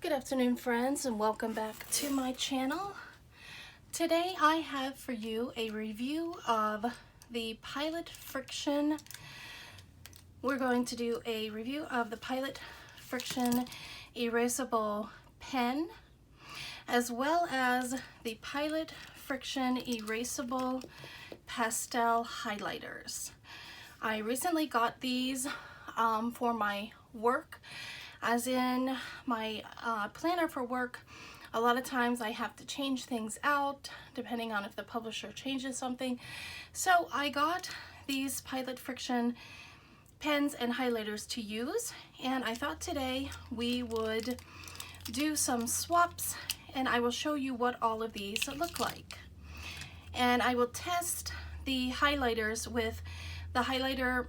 Good afternoon, friends, and welcome back to my channel. Today I have for you a review of the Pilot Frixion. We're going to do a review of the Pilot Frixion Erasable pen, as well as the Pilot Frixion Erasable Pastel highlighters. I recently got these for my work. As in my planner for work, a lot of times I have to change things out depending on if the publisher changes something. So I got these Pilot Frixion pens and highlighters to use, and I thought today we would do some swaps and I will show you what all of these look like. And I will test the highlighters with the highlighter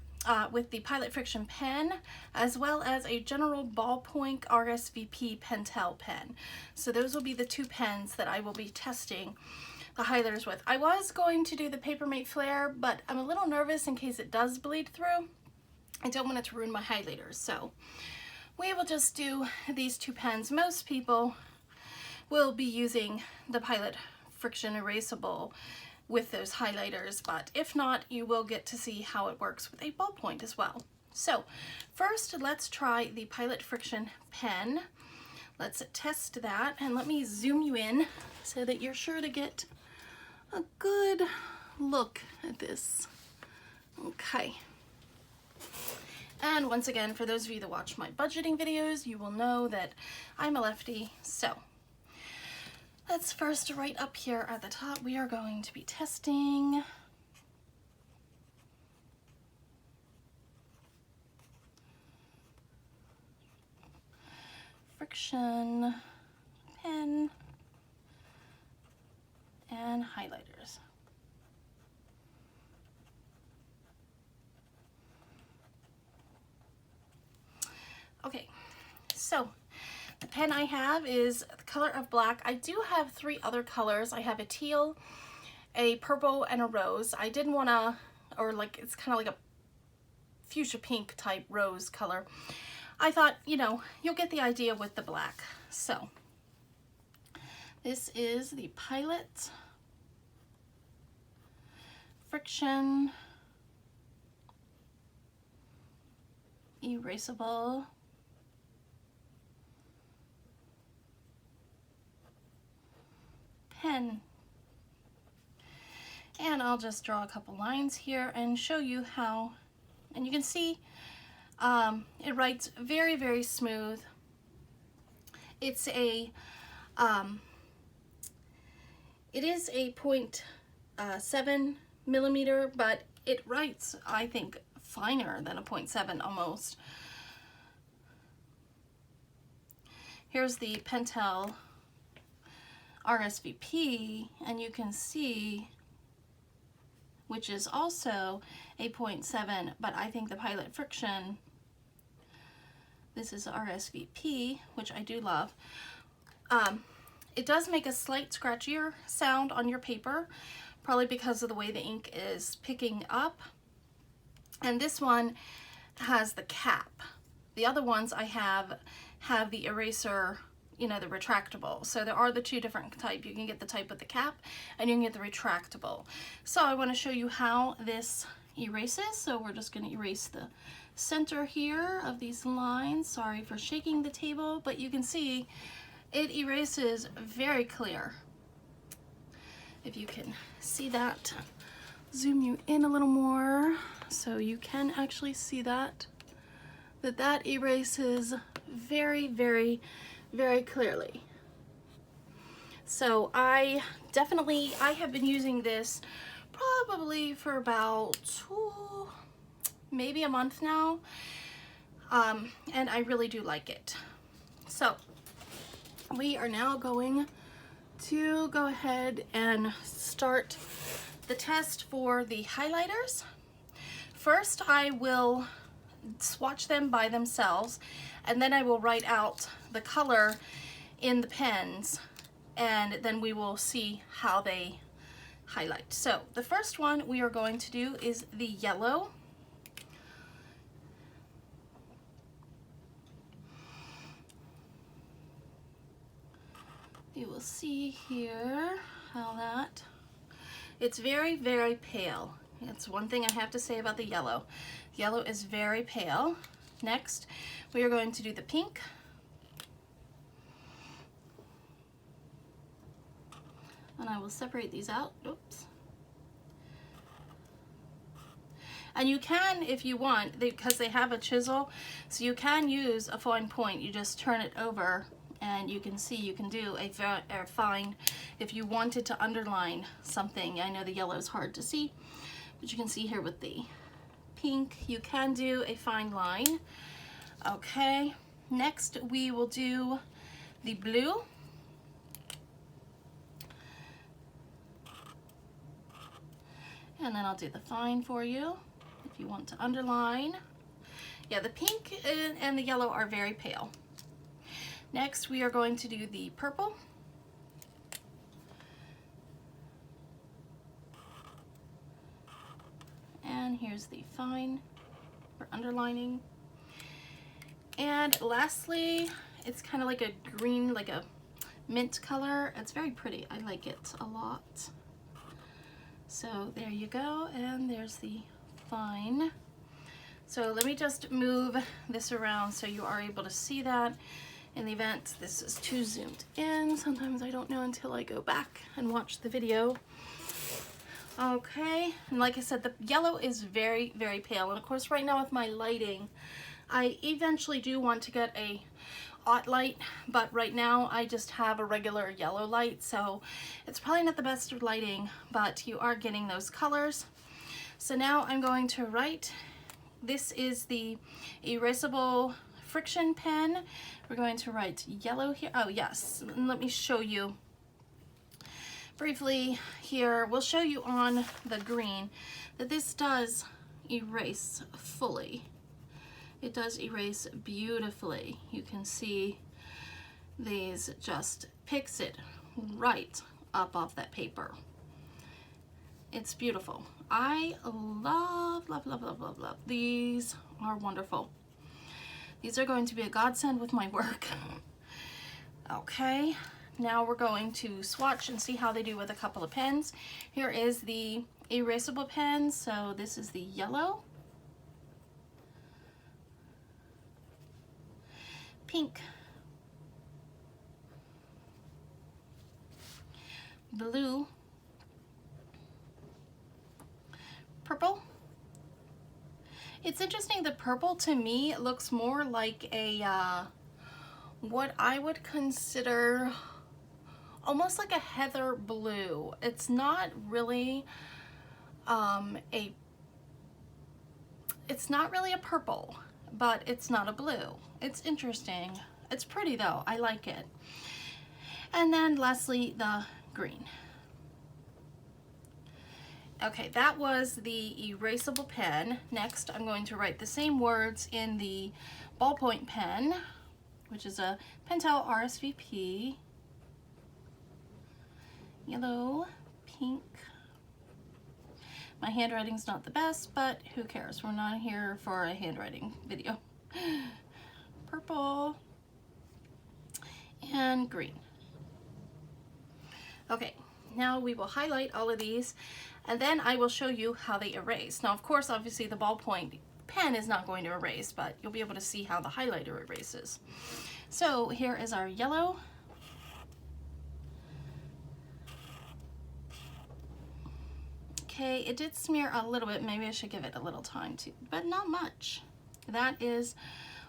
with the Pilot Frixion pen, as well as a general ballpoint RSVP Pentel pen. So those will be the two pens that I will be testing the highlighters with. I was going to do the Papermate Flare, but I'm a little nervous in case it does bleed through. I don't want it to ruin my highlighters, so we will just do these two pens. Most people will be using the Pilot Frixion Erasable with those highlighters, but if not, you will get to see how it works with a ballpoint as well. So first, let's try the Pilot Frixion pen. Let's test that, and let me zoom you in so that you're sure to get a good look at this. Okay. And once again, for those of you that watch my budgeting videos, you will know that I'm a lefty, so let's first, right up here at the top, we are going to be testing Frixion pen and highlighters. Okay, so the pen I have is the color of black. I do have three other colors. I have a teal, a purple, and a rose. I didn't want to, or like, it's kind of like a fuchsia pink type rose color. I thought, you know, you'll get the idea with the black. So this is the Pilot Frixion Erasable pen, and I'll just draw a couple lines here and show you how, and you can see it writes very, very smooth. It's a it is a 0.7 millimeter, but it writes, I think, finer than a 0.7 almost. Here's the Pentel RSVP, and you can see, which is also a 0.7, but I think the Pilot Frixion, this is RSVP, which I do love. It does make a slight scratchier sound on your paper, probably because of the way the ink is picking up. And this one has the cap. The other ones I have the eraser, you know, the retractable. So there are the two different types. You can get the type with the cap and you can get the retractable. So I want to show you how this erases. So we're just going to erase the center here of these lines. Sorry for shaking the table, but you can see it erases very clear. If you can see that, zoom you in a little more so you can actually see that erases very, very, very clearly. So I have been using this probably for about maybe a month now, and I really do like it. So we are now going to go ahead and start the test for the highlighters. First, I will swatch them by themselves, and then I will write out the color in the pens, and then we will see how they highlight. So the first one we are going to do is the yellow. You will see here how that, it's very, very pale. It's one thing I have to say about the yellow. Yellow is very pale. Next, we are going to do the pink. And I will separate these out. Oops. And you can, if you want, because they have a chisel, so you can use a fine point. You just turn it over and you can see you can do a fine, if you wanted to underline something. I know the yellow is hard to see, but you can see here with the pink, you can do a fine line. Okay, next we will do the blue. And then I'll do the fine for you if you want to underline. Yeah, the pink and the yellow are very pale. Next, we are going to do the purple. And here's the fine for underlining. And lastly, it's kind of like a green, like a mint color. It's very pretty. I like it a lot. So there you go, and there's the fine. So let me just move this around so you are able to see that. In the event this is too zoomed in, sometimes I don't know until I go back and watch the video. Okay, and like I said, the yellow is very, very pale. And of course, right now with my lighting, I eventually do want to get a hot light, but right now I just have a regular yellow light, so it's probably not the best lighting, but you are getting those colors. So now I'm going to write. This is the erasable Frixion pen. We're going to write yellow here. Oh yes, and let me show you briefly here. We'll show you on the green that this does erase fully. It does erase beautifully. You can see these just picks it right up off that paper. It's beautiful. I love, love, love, love, love, love. These are wonderful. These are going to be a godsend with my work. Okay, now we're going to swatch and see how they do with a couple of pens. Here is the erasable pen. So this is the yellow. Pink. Blue. Purple. It's interesting, the purple to me looks more like a, what I would consider almost like a heather blue. It's not really it's not really a purple, but it's not a blue. It's interesting. It's pretty though, I like it. And then lastly, the green. Okay, that was the erasable pen. Next, I'm going to write the same words in the ballpoint pen, which is a Pentel RSVP. Yellow, pink. My handwriting's not the best, but who cares? We're not here for a handwriting video. Purple and green. Okay, now we will highlight all of these, and then I will show you how they erase. Now, of course, obviously the ballpoint pen is not going to erase, but you'll be able to see how the highlighter erases. So here is our yellow. Okay, it did smear a little bit. Maybe I should give it a little time too, but not much. That is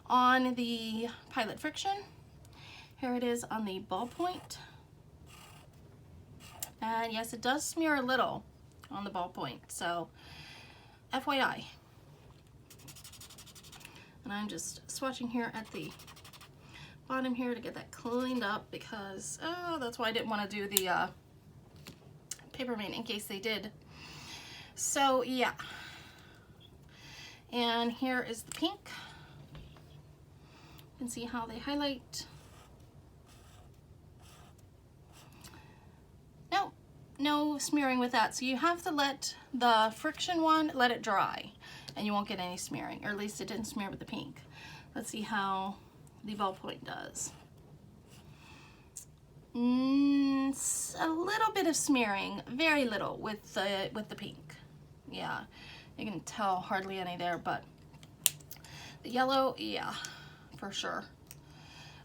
on the Pilot Frixion. Here it is on the ballpoint. And yes, it does smear a little on the ballpoint, so FYI. And I'm just swatching here at the bottom here to get that cleaned up because, oh, that's why I didn't want to do the paper mate in case they did. So yeah. And here is the pink. You can see how they highlight. No smearing with that, so you have to let the Frixion one, let it dry and you won't get any smearing, or at least it didn't smear with the pink. Let's see how the ballpoint does. A little bit of smearing, very little with the pink. Yeah, you can tell hardly any there, but the yellow, yeah, for sure.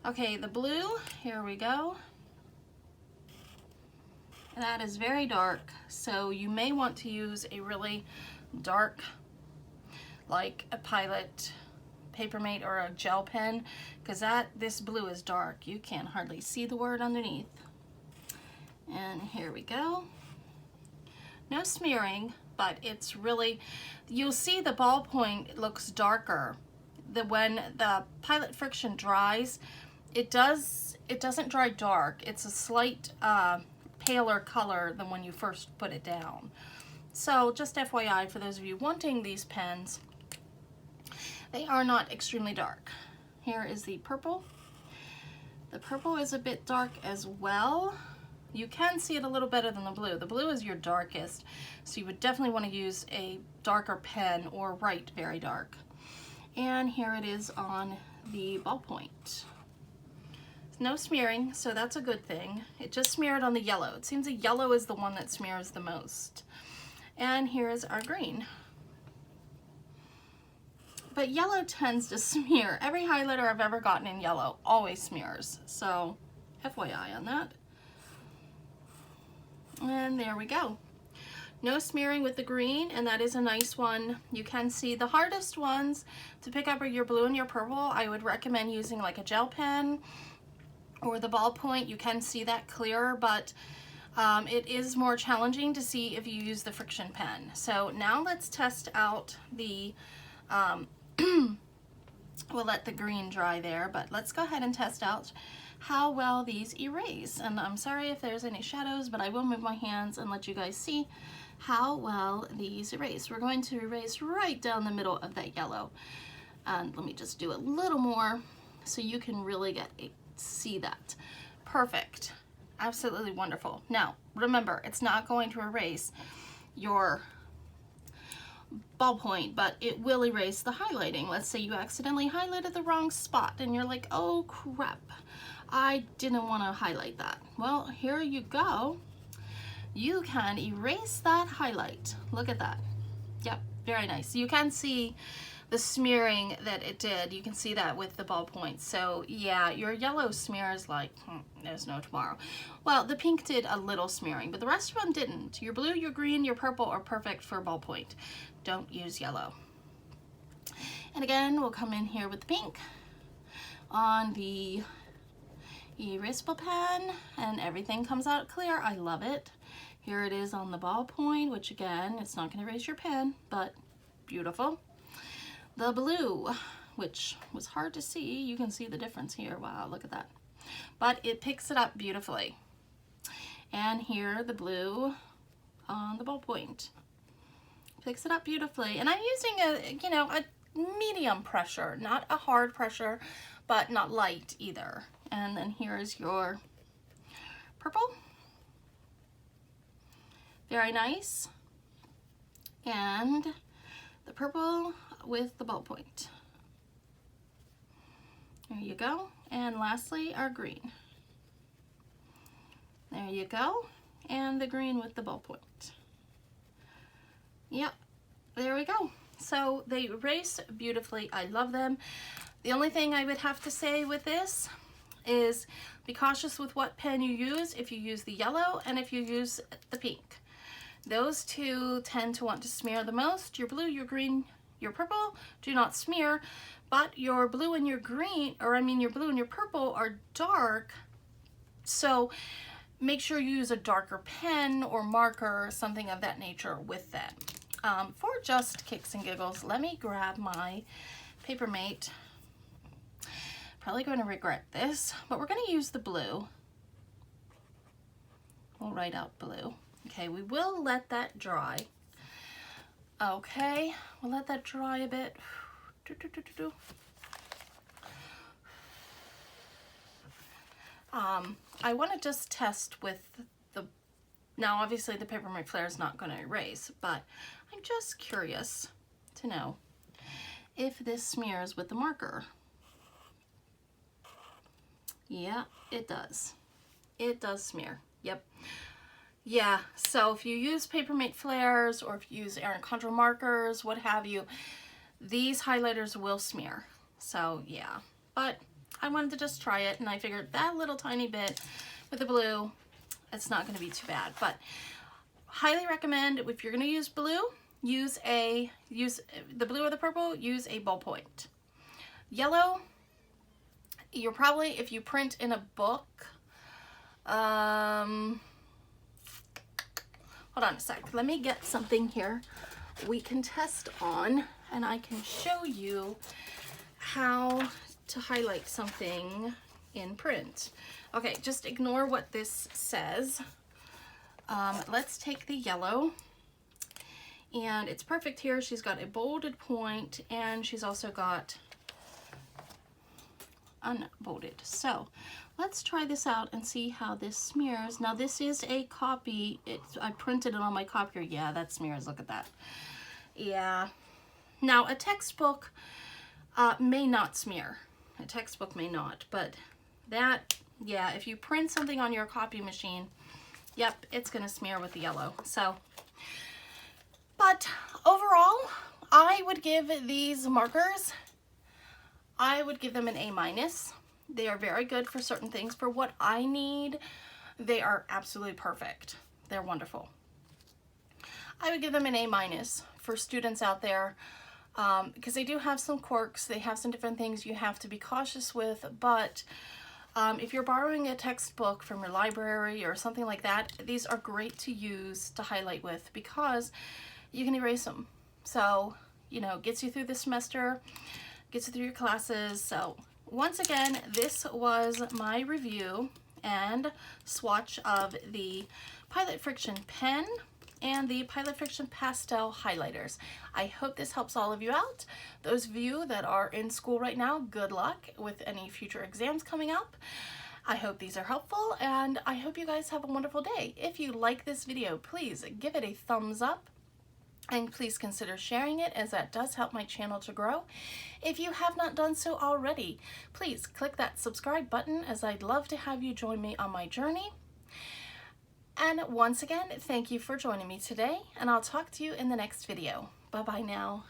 Okay, the blue, here we go. That is very dark, so you may want to use a really dark, like a Pilot Papermate or a gel pen, because this blue is dark. You can hardly see the word underneath. And here we go. No smearing, but it's really, you'll see the ballpoint looks darker. When the Pilot Frixion dries, it doesn't dry dark. It's a slight paler color than when you first put it down. So just FYI for those of you wanting these pens, they are not extremely dark. Here is the purple. The purple is a bit dark as well. You can see it a little better than the blue. The blue is your darkest, so you would definitely want to use a darker pen or write very dark. And here it is on the ballpoint. No smearing, so that's a good thing. It just smeared on the yellow. It seems the yellow is the one that smears the most. And here is our green. But yellow tends to smear. Every highlighter I've ever gotten in yellow always smears. So FYI on that. And there we go. No smearing with the green, and that is a nice one. You can see the hardest ones to pick up are your blue and your purple. I would recommend using like a gel pen or the ballpoint. You can see that clearer, but it is more challenging to see if you use the Frixion pen. So now let's test out the we'll let the green dry there, but let's go ahead and test out how well these erase. And I'm sorry if there's any shadows, but I will move my hands and let you guys see how well these erase. We're going to erase right down the middle of that yellow. And let me just do a little more so you can really see that. Perfect. Absolutely wonderful. Now, remember, it's not going to erase your ballpoint, but it will erase the highlighting. Let's say you accidentally highlighted the wrong spot and you're like, oh crap, I didn't want to highlight that. Well, here you go. You can erase that highlight. Look at that. Yep, very nice. You can see the smearing that it did. You can see that with the ballpoint. So yeah, your yellow smears like there's no tomorrow. Well, the pink did a little smearing, but the rest of them didn't. Your blue, your green, your purple are perfect for ballpoint. Don't use yellow. And again, we'll come in here with the pink on the erasable pen, and everything comes out clear. I love it. Here it is on the ballpoint, which again, it's not going to erase your pen, but beautiful. The blue, which was hard to see. You can see the difference here. Wow, look at that. But it picks it up beautifully. And here, the blue on the ballpoint. Picks it up beautifully. And I'm using a medium pressure, not a hard pressure, but not light either. And then here is your purple. Very nice. And the purple with the ballpoint. There you go. And lastly, our green. There you go. And the green with the ballpoint. Yep, there we go. So they erase beautifully. I love them. The only thing I would have to say with this is be cautious with what pen you use, if you use the yellow and if you use the pink. Those two tend to want to smear the most. Your blue, your green, your purple do not smear, but your blue and your green, your blue and your purple are dark. So make sure you use a darker pen or marker or something of that nature with them. For just kicks and giggles, let me grab my Papermate. Probably going to regret this, but we're going to use the blue. We'll write out blue. Okay, we will let that dry. Okay, we'll let that dry a bit. I want to just test with now obviously the Papermate Flare is not going to erase, but I'm just curious to know if this smears with the marker. Yeah, it does. it does smear. Yep. Yeah, so if you use Papermate flares or if you use Erin Condren markers, what have you, these highlighters will smear. So yeah, but I wanted to just try it, and I figured that little tiny bit with the blue, it's not going to be too bad. But highly recommend, if you're going to use blue, use the blue or the purple, use a ballpoint. Yellow, you're probably, if you print in a book, hold on a sec, let me get something here we can test on, and I can show you how to highlight something in print. Okay, just ignore what this says. Let's take the yellow, and it's perfect here. She's got a bolded point, and she's also got unbolded. So let's try this out and see how this smears. Now this is a copy. I printed it on my copier. Yeah, that smears. Look at that. Yeah. Now a textbook may not smear. A textbook may not, but that, yeah, if you print something on your copy machine, yep, it's gonna smear with the yellow. So, but overall, I would give these markers, I would give them an A-. They are very good for certain things. For what I need, they are absolutely perfect. They're wonderful. I would give them an A- for students out there, because they do have some quirks. They have some different things you have to be cautious with, but if you're borrowing a textbook from your library or something like that, these are great to use to highlight with because you can erase them. So, you know, gets you through the semester, gets you through your classes. So once again, this was my review and swatch of the Pilot Frixion pen and the Pilot Frixion Pastel highlighters. I hope this helps all of you out. Those of you that are in school right now, good luck with any future exams coming up. I hope these are helpful, and I hope you guys have a wonderful day. If you like this video, please give it a thumbs up, and please consider sharing it, as that does help my channel to grow. If you have not done so already, please click that subscribe button, as I'd love to have you join me on my journey. And once again, thank you for joining me today, and I'll talk to you in the next video. Bye-bye now.